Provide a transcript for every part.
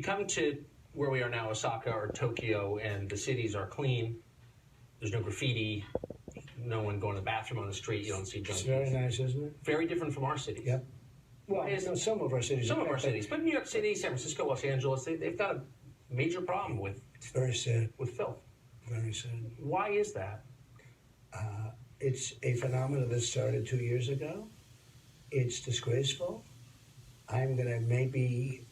You come to where we are now, Osaka or Tokyo, and the cities are clean. There's no graffiti, no one going to the bathroom on the street. You don't see junkies. It's very nice, isn't it? Very different from our cities. Yep. Well, some of our cities. Some of our cities, but New York City, San Francisco, Los Angeles, they've got a major problem with. It's very sad. With filth. Very sad. Why is that? It's a phenomenon that started 2 years ago. It's disgraceful. I'm going to maybe,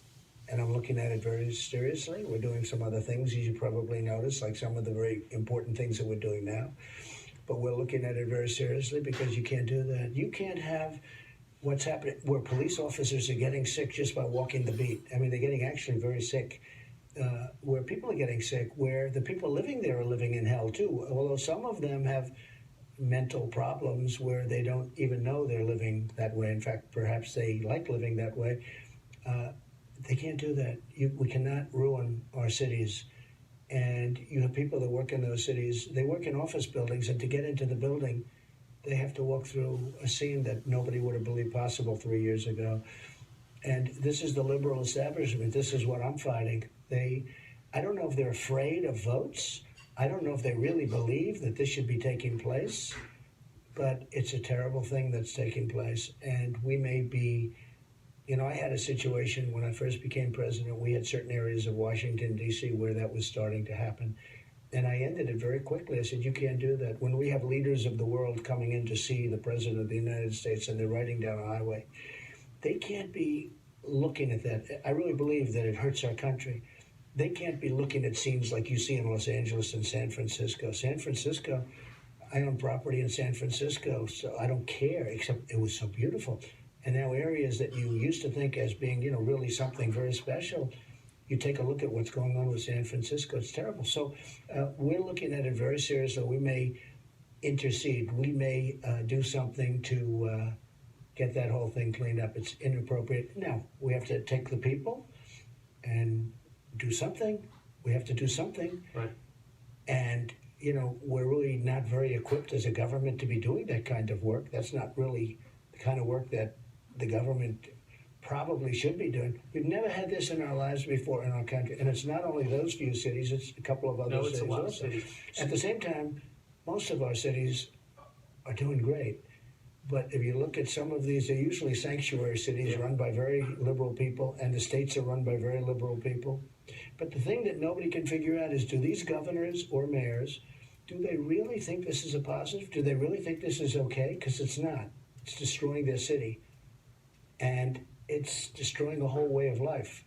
and I'm looking at it very seriously. We're doing some other things, as you probably noticed, like some of the very important things that we're doing now. But we're looking at it very seriously because you can't do that. You can't have what's happening where police officers are getting sick just by walking the beat. I mean, they're getting actually very sick. Where people are getting sick, where the people living there are living in hell too. Although some of them have mental problems where they don't even know they're living that way. In fact, perhaps they like living that way. They can't do that. We cannot ruin our cities. And you have people that work in those cities. They work in office buildings, and to get into the building, they have to walk through a scene that nobody would have believed possible 3 years ago. And this is the liberal establishment. This is what I'm fighting. I don't know if they're afraid of votes. I don't know if they really believe that this should be taking place, but it's a terrible thing that's taking place. And we may be, I had a situation when I first became president. We had certain areas of Washington, D.C. where that was starting to happen. And I ended it very quickly. I said, you can't do that. When we have leaders of the world coming in to see the president of the United States and they're riding down a highway, they can't be looking at that. I really believe that it hurts our country. They can't be looking at scenes like you see in Los Angeles and San Francisco. San Francisco, I own property in San Francisco, so I don't care, except it was so beautiful. And now areas that you used to think as being, really something very special, you take a look at what's going on with San Francisco, it's terrible. So we're looking at it very seriously. We may intercede. We may do something to get that whole thing cleaned up. It's inappropriate. Now, we have to take the people and do something. We have to do something. Right. And, we're really not very equipped as a government to be doing that kind of work. That's not really the kind of work that the government probably should be doing. We've never had this in our lives before in our country. And it's not only those few cities, it's a couple of other cities also. At the same time, most of our cities are doing great. But if you look at some of these, they're usually sanctuary cities run by very liberal people, and the states are run by very liberal people. But the thing that nobody can figure out is, do these governors or mayors, do they really think this is a positive? Do they really think this is okay? Because it's not. It's destroying their city. And it's destroying a whole way of life.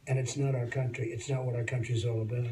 And it's not our country. It's not what our country is all about.